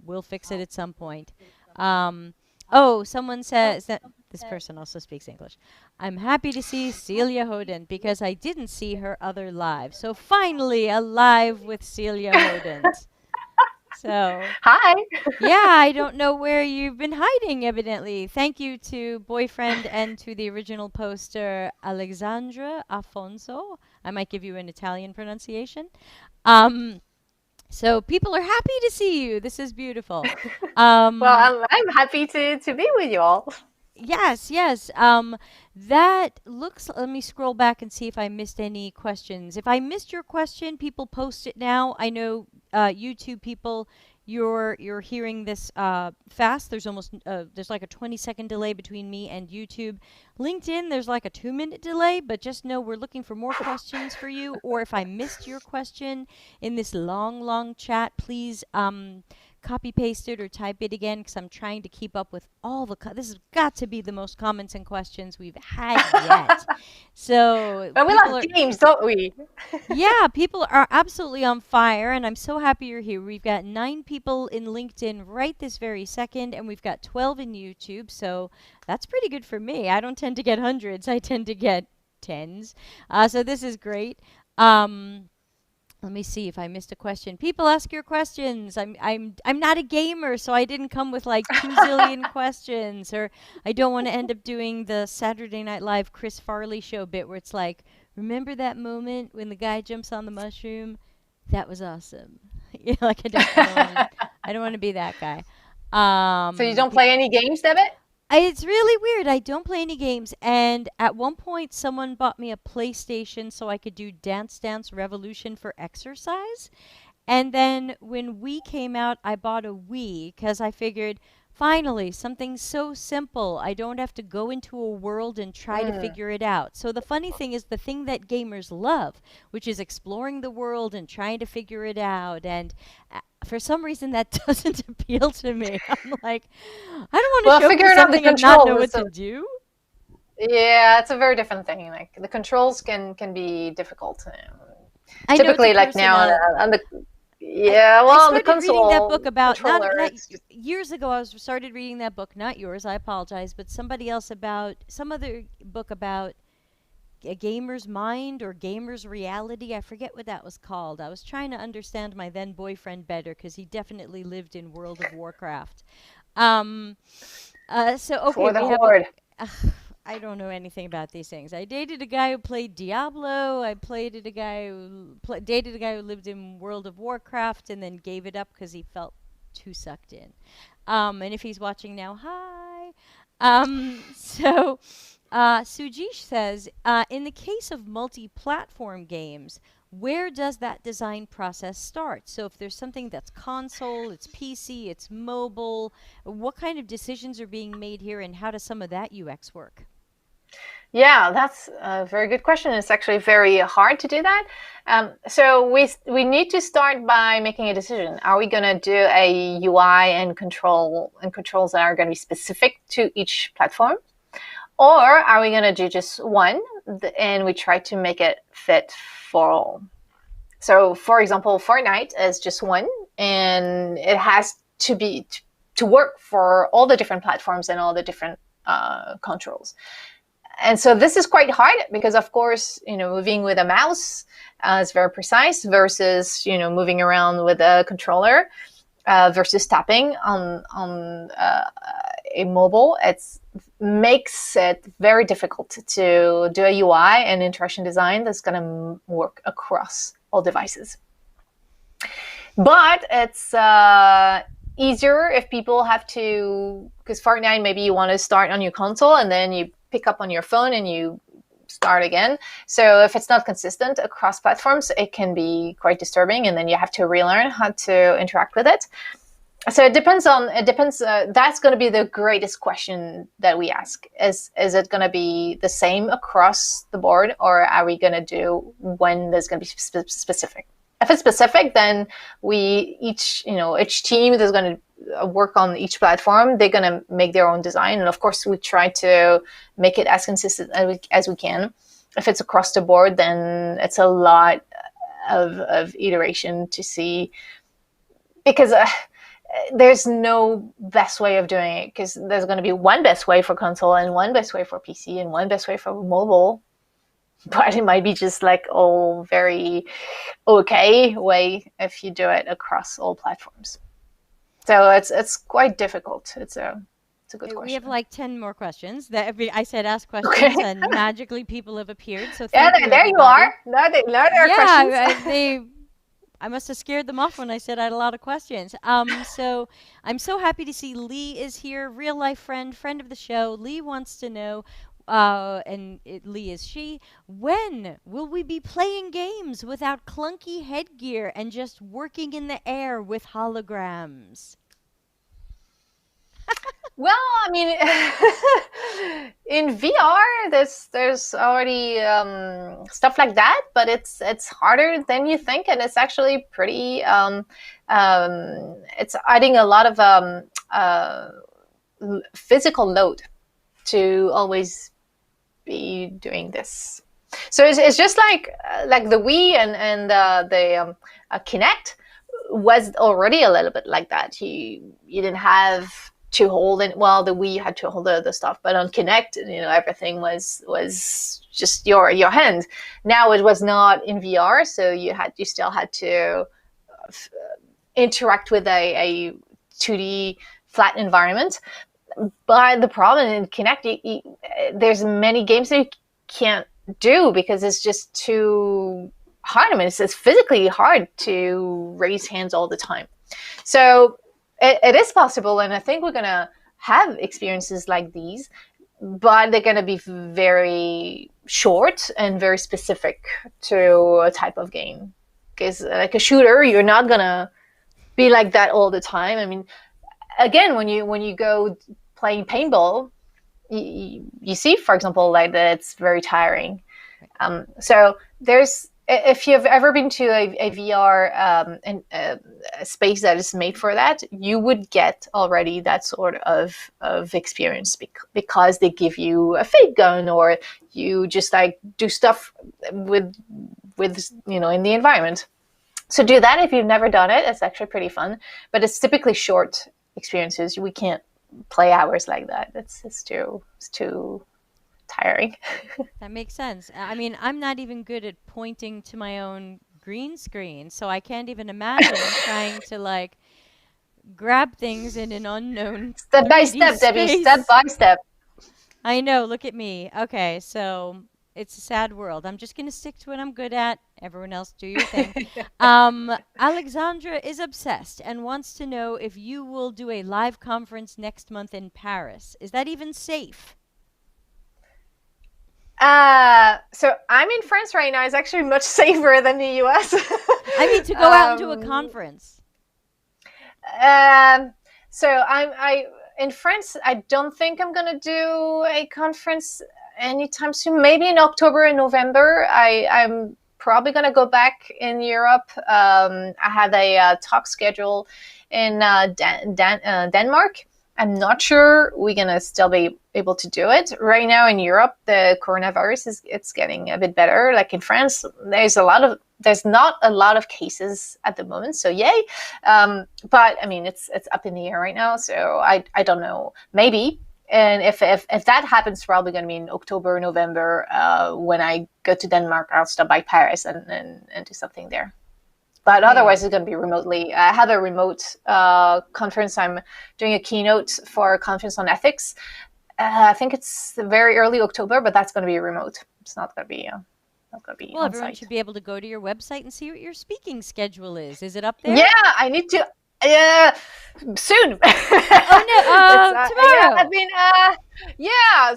We'll fix it at some point. Someone says that this person also speaks English. I'm happy to see Celia Hodent because I didn't see her other live. So finally, a live with Celia Hodent. So, Hi. yeah, I don't know where you've been hiding, evidently. Thank you to boyfriend and to the original poster, Alexandra Afonso. I might give you an Italian pronunciation. Um, so people are happy to see you. This is beautiful. I'm happy to be with you all. Yes, yes. That looks. Let me scroll back and see if I missed any questions. If I missed your question, people post it now. I know YouTube people, you're hearing this fast. There's like a 20-second delay between me and YouTube. LinkedIn, there's like a 2-minute delay, but just know we're looking for more questions for you. Or if I missed your question in this long, long chat, please copy paste it or type it again because I'm trying to keep up with all the. This has got to be the most comments and questions we've had yet. So, But we love games, don't we? yeah, people are absolutely on fire, and I'm so happy you're here. We've got 9 people in LinkedIn right this very second, and we've got 12 in YouTube. So that's pretty good for me. I don't tend to get hundreds. I tend to get tens. So this is great. Let me see if I missed a question. People, ask your questions. I'm not a gamer, so I didn't come with like 2 zillion questions, or I don't want to end up doing the Saturday Night Live Chris Farley show bit where it's like, remember that moment when the guy jumps on the mushroom? That was awesome. Like I don't want to be that guy. So you don't play any games, Debbie? It's really weird. I don't play any games. And at one point, someone bought me a PlayStation so I could do Dance Dance Revolution for exercise. And then when Wii came out, I bought a Wii because I figured, finally, something so simple. I don't have to go into a world and try to figure it out. So the funny thing is the thing that gamers love, which is exploring the world and trying to figure it out. And for some reason, that doesn't appeal to me. I'm like, I don't want to show figuring you out the something and not know controls. what to do. Yeah, it's a very different thing. Like the controls can be difficult. I know Typically, it's a like now personal. on the yeah, I well, on the started reading that console book about controller, not it's just years ago. Started reading that book, not yours. I apologize, but somebody else about some other book about a gamer's mind or gamer's reality. I forget what that was called. I was trying to understand my then boyfriend better because he definitely lived in World of Warcraft. Um, so okay, for the we have horde. I don't know anything about these things. I dated a guy who played Diablo. I dated a guy who lived in World of Warcraft and then gave it up because he felt too sucked in. And if he's watching now, hi. Sujesh says, in the case of multi-platform games, where does that design process start? So if there's something that's console, it's PC, it's mobile, what kind of decisions are being made here, and how does some of that UX work? Yeah, that's a very good question. It's actually very hard to do that. So we need to start by making a decision. Are we going to do a UI and controls that are going to be specific to each platform? Or are we going to do just one and we try to make it fit for all? So, for example, Fortnite is just one, and it has to work for all the different platforms and all the different controls. And so this is quite hard because, of course, moving with a mouse is very precise versus, moving around with a controller versus tapping on a mobile. It makes it very difficult to do a UI and interaction design that's going to work across all devices. But it's easier if people have to, because Fortnite, maybe you want to start on your console and then you pick up on your phone and you start again. So if it's not consistent across platforms, it can be quite disturbing, and then you have to relearn how to interact with it. So it depends. That's going to be the greatest question that we ask. Is it going to be the same across the board, or are we going to do when there's going to be specific? If it's specific, then each team that's going to work on each platform, they're going to make their own design. And of course, we try to make it as consistent as we can. if it's across the board, then it's a lot of iteration to see, because there's no best way of doing it, because there's going to be one best way for console and one best way for PC and one best way for mobile, but it might be just like all very okay way if you do it across all platforms. So it's quite difficult. It's a good question. We have like 10 more questions. I said ask questions, Okay. and magically people have appeared. So Yeah, thank you, there you everybody. are. Now there are questions. I must have scared them off when I said I had a lot of questions. So I'm so happy to see Lee is here, real life friend of the show. Lee wants to know, Lee is she. When will we be playing games without clunky headgear and just working in the air with holograms? Well, I mean, in VR, there's already stuff like that, but it's harder than you think, and it's actually pretty. It's adding a lot of physical load to always be doing this. So it's just like the Wii and the Kinect was already a little bit like that. You didn't have to hold it. Well, the Wii had to hold the other stuff, but on Kinect, everything was just your hand. Now it was not in VR, so you still had to interact with a 2D flat environment. But the problem in Kinect, there's many games that you can't do because it's just too hard. I mean, it's physically hard to raise hands all the time. So it is possible, and I think we're going to have experiences like these, but they're going to be very short and very specific to a type of game. Because like a shooter, you're not going to be like that all the time. I mean, again, when you go playing paintball, you see, for example, like that it's very tiring. So if you've ever been to a VR a space that is made for that, you would get already that sort of experience because they give you a fake gun, or you just like do stuff with in the environment. So do that if you've never done it. It's actually pretty fun, but it's typically short experiences. We can't play hours like that. It's too tiring. That makes sense. I mean, I'm not even good at pointing to my own green screen, so I can't even imagine trying to like grab things in an unknown Step by 3D step, Debbie. space. Step by step. I know. Look at me. Okay, so it's a sad world. I'm just gonna stick to what I'm good at. Everyone else, do your thing. Alexandra is obsessed and wants to know if you will do a live conference next month in Paris. Is that even safe? So I'm in France right now. It's actually much safer than the US. I mean, to go out and do a conference. So I in France. I don't think I'm gonna do a conference anytime soon. Maybe in October and November. I'm probably gonna go back in Europe. I have a talk schedule in Denmark. I'm not sure we're gonna still be able to do it. Right now in Europe, the coronavirus it's getting a bit better. Like in France, there's not a lot of cases at the moment, so yay. But I mean, it's up in the air right now, so I don't know. Maybe, and if that happens, probably gonna be in October, November. When I go to Denmark, I'll stop by Paris and do something there. But otherwise, it's going to be remotely. I have a remote conference. I'm doing a keynote for a conference on ethics. I think it's very early October, but that's going to be remote. It's not going to be Well, on everyone site. should be able to go to your website and see what your speaking schedule is. Is it up there? Yeah, I need to. Soon. Oh no, tomorrow. I've been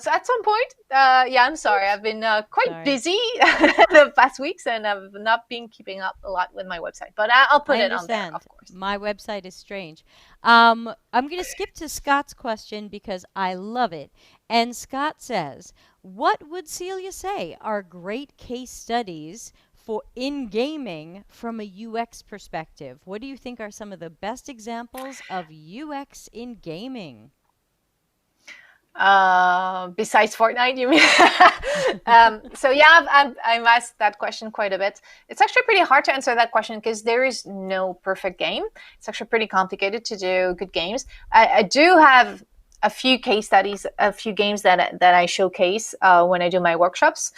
so at some point. I'm sorry. I've been quite busy the past weeks, and I've not been keeping up a lot with my website. But I'll put it on there, of course. My website is strange. I'm going to skip to Scott's question because I love it. And Scott says, "What would Celia say are great case studies for in gaming from a UX perspective? What do you think are some of the best examples of UX in gaming?" Besides Fortnite, you mean? So yeah, I'm asked that question quite a bit. It's actually pretty hard to answer that question because there is no perfect game. It's actually pretty complicated to do good games. I do have a few case studies, a few games that I showcase when I do my workshops.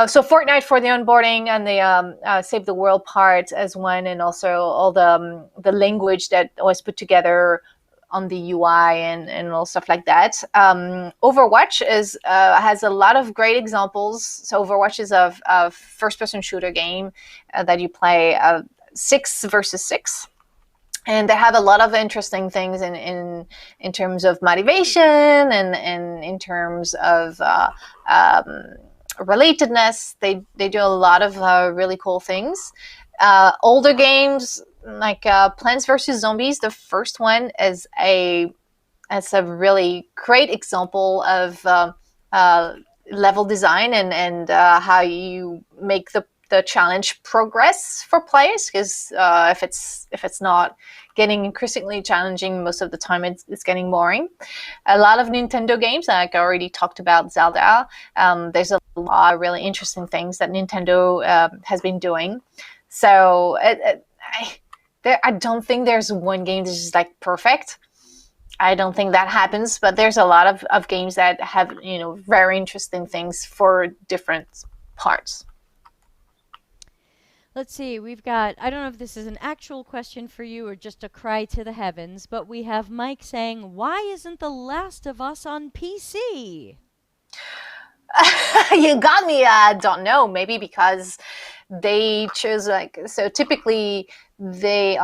So Fortnite for the onboarding and the Save the World part as one, and also all the language that was put together on the UI and all stuff like that. Overwatch has a lot of great examples. So Overwatch is a first-person shooter game that you play 6 versus 6. And they have a lot of interesting things in terms of motivation and in terms of relatedness. They do a lot of really cool things. Older games like Plants vs Zombies, the first one is a really great example of level design and how you make the challenge progress for players, because if it's not getting increasingly challenging, most of the time it's getting boring. A lot of Nintendo games, like I already talked about Zelda. There's a lot of really interesting things that Nintendo has been doing. So I don't think there's one game that's just like perfect. I don't think that happens, but there's a lot of games that have, very interesting things for different parts. Let's see, we've got, I don't know if this is an actual question for you or just a cry to the heavens, but we have Mike saying, why isn't The Last of Us on PC? You got me. I don't know. Maybe because they chose so typically they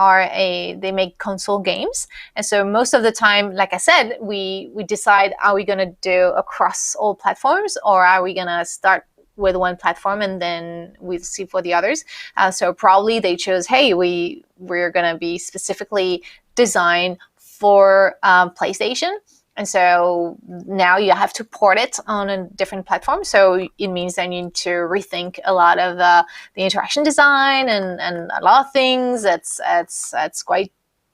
make console games, and so most of the time, like I said, we decide, are we going to do across all platforms, or are we going to start with one platform and then we see for the others. So probably they chose, hey, we're going to be specifically designed for PlayStation. And so now you have to port it on a different platform. So it means that you need to rethink a lot of the interaction design and a lot of things. That's quite,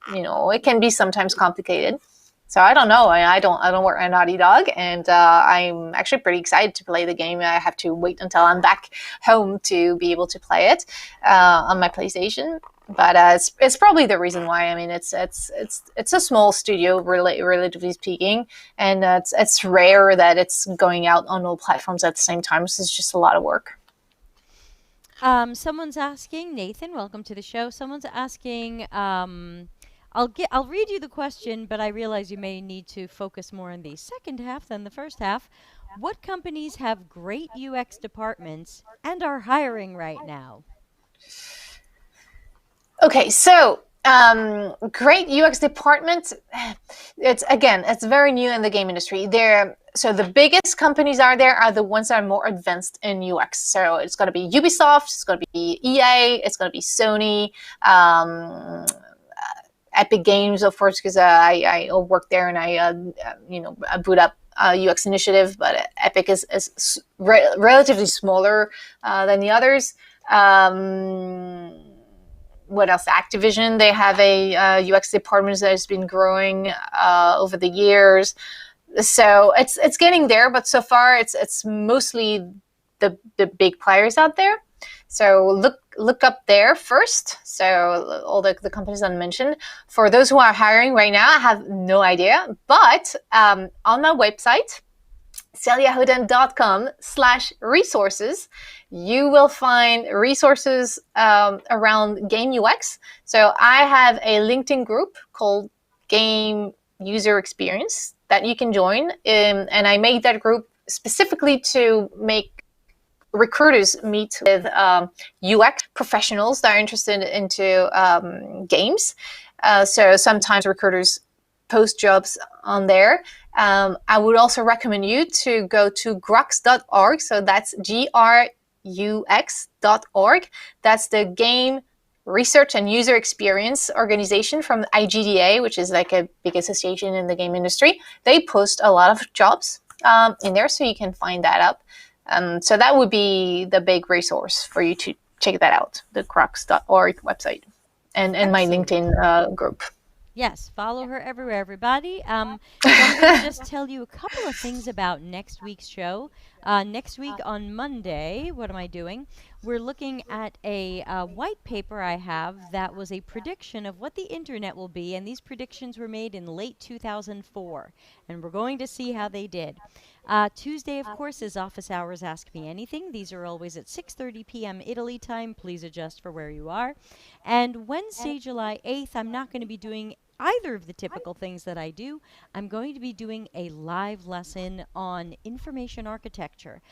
it can be sometimes complicated. So I don't know. I don't work at Naughty Dog, and I'm actually pretty excited to play the game. I have to wait until I'm back home to be able to play it on my PlayStation. But it's probably the reason why. I mean, it's a small studio, relatively speaking, and it's rare that it's going out on all platforms at the same time. So it's just a lot of work. Someone's asking, Nathan, welcome to the show. Someone's asking, I'll read you the question, but I realize you may need to focus more on the second half than the first half. What companies have great UX departments and are hiring right now? Okay, so great UX department. It's very new in the game industry. So the biggest companies are the ones that are more advanced in UX. So it's going to be Ubisoft, it's going to be EA, it's going to be Sony, Epic Games, of course, because I work there and I boot up UX initiative, but Epic is relatively smaller than the others. What else? Activision, they have a UX department that has been growing over the years. So it's getting there, but so far it's mostly the big players out there. So look up there first. So all the companies I mentioned. For those who are hiring right now, I have no idea. But on my website, celiahodent.com/resources, you will find resources around game UX. So I have a LinkedIn group called Game User Experience that you can join. And I made that group specifically to make recruiters meet with UX professionals that are interested into games. So sometimes recruiters post jobs on there. I would also recommend you to go to grux.org. So that's grux.org. That's the Game Research and User Experience organization from IGDA, which is like a big association in the game industry. They post a lot of jobs in there, so you can find that up. So that would be the big resource for you to check that out, the grux.org website and my LinkedIn group. Yes, follow her everywhere, everybody. So I'm going to just tell you a couple of things about next week's show. Next week on Monday, what am I doing? We're looking at a white paper I have that was a prediction of what the internet will be, and these predictions were made in late 2004, and we're going to see how they did. Tuesday, of course, is Office Hours Ask Me Anything. These are always at 6:30 p.m. Italy time. Please adjust for where you are. And Wednesday, July 8th, I'm not going to be doing either of the typical things that I do. I'm going to be doing a live lesson on information architecture.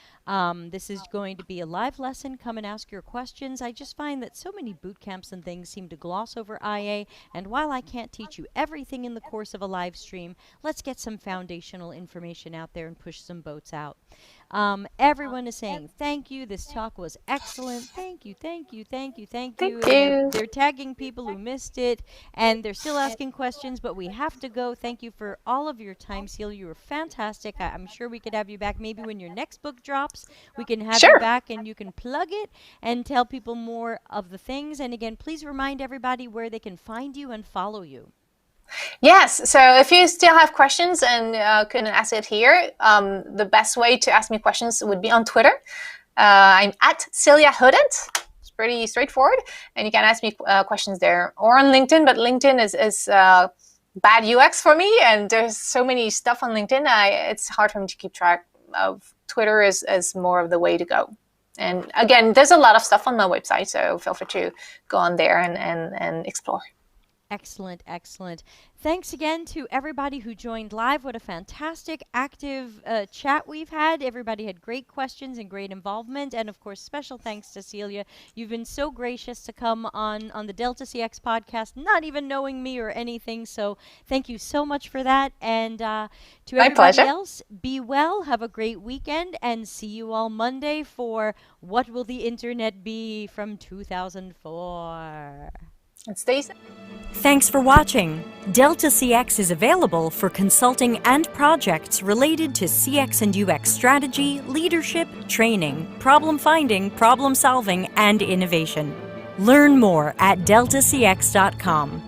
This is going to be a live lesson. Come and ask your questions. I just find that so many boot camps and things seem to gloss over IA, and while I can't teach you everything in the course of a live stream, let's get some foundational information out there and push some boats out. Everyone is saying thank you. This talk was excellent. Thank you, thank you, thank you, thank you. Thank you. They're tagging people who missed it, and they're still asking questions, but we have to go. Thank you for all of your time, Celia. You were fantastic. I'm sure we could have you back maybe when your next book drops. We can have you back and you can plug it and tell people more of the things. And again, please remind everybody where they can find you and follow you. Yes, so if you still have questions and couldn't ask it here, the best way to ask me questions would be on Twitter. I'm at Celia Hodent. It's pretty straightforward, and you can ask me questions there, or on LinkedIn, but LinkedIn is bad UX for me, and there's so many stuff on LinkedIn, it's hard for me to keep track of. Twitter is more of the way to go. And again, there's a lot of stuff on my website, so feel free to go on there and explore. Excellent, excellent. Thanks again to everybody who joined live. What a fantastic, active chat we've had. Everybody had great questions and great involvement. And, of course, special thanks to Celia. You've been so gracious to come on the Delta CX podcast, not even knowing me or anything. So thank you so much for that. And to everybody else, be well, have a great weekend, and see you all Monday for What Will the Internet Be from 2004. And stay safe. Thanks for watching. Delta CX is available for consulting and projects related to CX and UX strategy, leadership, training, problem finding, problem solving, and innovation. Learn more at deltacx.com.